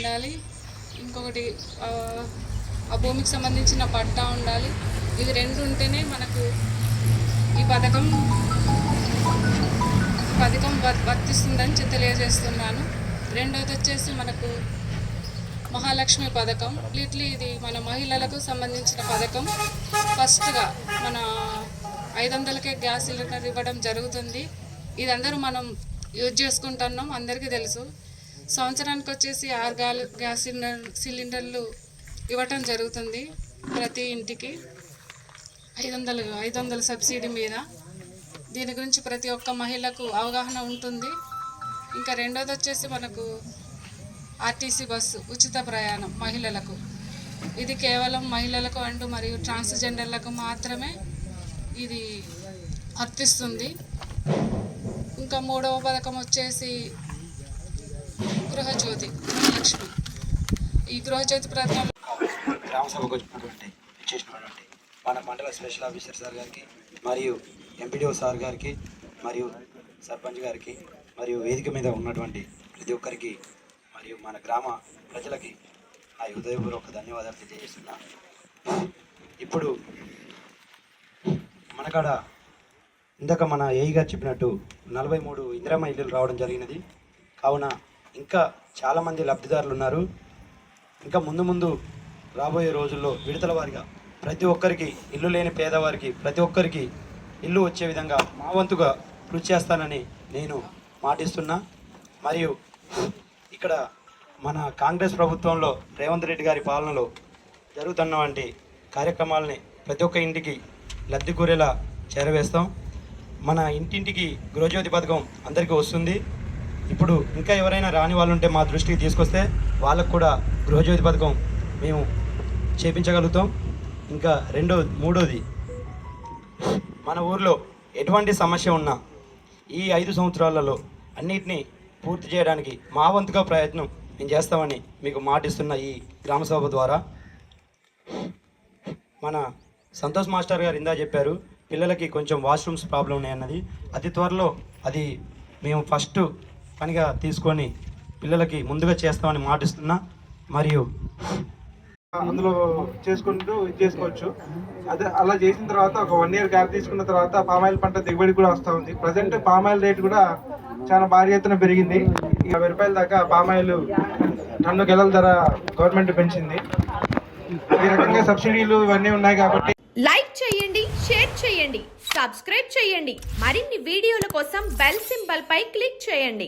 ఉండాలి, ఇంకొకటి ఆ భూమికి సంబంధించిన పట్టా ఉండాలి. ఇది 2 ఉంటేనే మనకు ఈ పథకం వర్తిస్తుందని తెలియజేస్తున్నాను. రెండోది వచ్చేసి మనకు మహాలక్ష్మి పథకం. కంప్లీట్లీ ఇది మన మహిళలకు సంబంధించిన పథకం. ఫస్ట్గా మన 500కే గ్యాస్ సిలిండర్ ఇవ్వడం జరుగుతుంది. ఇది అందరూ మనం యూజ్ చేసుకుంటున్నాం, అందరికీ తెలుసు. సంవత్సరానికి వచ్చేసి 6 గ్యాస్ సిలిండర్లు ఇవ్వటం జరుగుతుంది ప్రతి ఇంటికి 500 సబ్సిడీ మీద. దీని గురించి ప్రతి ఒక్క మహిళకు అవగాహన ఉంటుంది. ఇంకా రెండోది వచ్చేసి మనకు ఆర్టీసీ బస్సు ఉచిత ప్రయాణం మహిళలకు. ఇది కేవలం మహిళలకు అండ్ మరియు ట్రాన్స్జెండర్లకు మాత్రమే ఇది వర్తిస్తుంది. ఇంకా 3వ పథకం వచ్చేసి గృహజ్యోతి లక్ష్మి. ఈ గృహజ్యోతి పథకం గ్రామ సభకు చేసినటువంటి మన మండల స్పెషల్ ఆఫీసర్ సార్ గారికి మరియు ఎంపీడీఓ సార్ గారికి మరియు సర్పంచ్ గారికి మరియు వేదిక మీద ఉన్నటువంటి ప్రతి ఒక్కరికి మరియు మన గ్రామ ప్రజలకి నా హృదయపూర్వక ధన్యవాదాలు తెలియజేస్తున్నా. ఇప్పుడు మనకాడ ఇందాక మన ఏఈ గారు చెప్పినట్టు 43 ఇందిరమ్మ ఇల్లులు రావడం జరిగినది. కావున ఇంకా చాలామంది లబ్ధిదారులు ఉన్నారు. ఇంకా ముందు రాబోయే రోజుల్లో విడతల వారిగా ప్రతి ఒక్కరికి, ఇల్లు లేని పేదవారికి ప్రతి ఒక్కరికి ఇల్లు వచ్చే విధంగా మా వంతుగా కృషి చేస్తానని నేను మాటిస్తున్నా. మరియు ఇక్కడ మన కాంగ్రెస్ ప్రభుత్వంలో రేవంత్ రెడ్డి గారి పాలనలో జరుగుతున్నటువంటి కార్యక్రమాలని ప్రతి ఒక్క ఇంటికి లబ్ధి కూరేలా చేరవేస్తాం. మన ఇంటింటికి గృహజ్యోతి పథకం అందరికీ వస్తుంది. ఇప్పుడు ఇంకా ఎవరైనా రాని వాళ్ళు ఉంటే మా దృష్టికి తీసుకొస్తే వాళ్ళకు కూడా గృహజ్యోతి పథకం మేము చేపించగలుగుతాం. ఇంకా మూడోది మన ఊర్లో ఎటువంటి సమస్య ఉన్నా ఈ 5 సంవత్సరాలలో అన్నిటినీ పూర్తి చేయడానికి మా వంతుగా ప్రయత్నం మేము చేస్తామని మీకు మాటిస్తున్న ఈ గ్రామసభ ద్వారా. మన సంతోష్ మాస్టర్ గారు ఇందా చెప్పారు పిల్లలకి కొంచెం వాష్రూమ్స్ ప్రాబ్లం ఉన్నాయన్నది. అతి త్వరలో అది మేము ఫస్ట్ పనిగా తీసుకొని పిల్లలకి ముందుగా చేస్తామని మాటిస్తున్నా. మరియు అందులో చేసుకుంటూ చేసుకోవచ్చు. అదే అలా చేసిన తర్వాత ఒక 1 year గ్యాప్ తీసుకున్న తర్వాత పామాయిల్ పంట దిగుబడి కూడా వస్తూ ఉంది. ప్రజెంట్ పామాయిల్ రేట్ కూడా చాలా భారీ ఎత్తున పెరిగింది. 50 రూపాయల దాకా పామాయిల్ టన్ను గెలల ధర గవర్నమెంట్ పెంచింది. ఈ రకంగా సబ్సిడీలు ఇవన్నీ ఉన్నాయి కాబట్టి లైక్ చేయండి, షేర్ చేయండి, సబ్స్క్రైబ్ చేయండి. మరిన్ని వీడియోల కోసం బెల్ సింబల్ పై క్లిక్ చేయండి.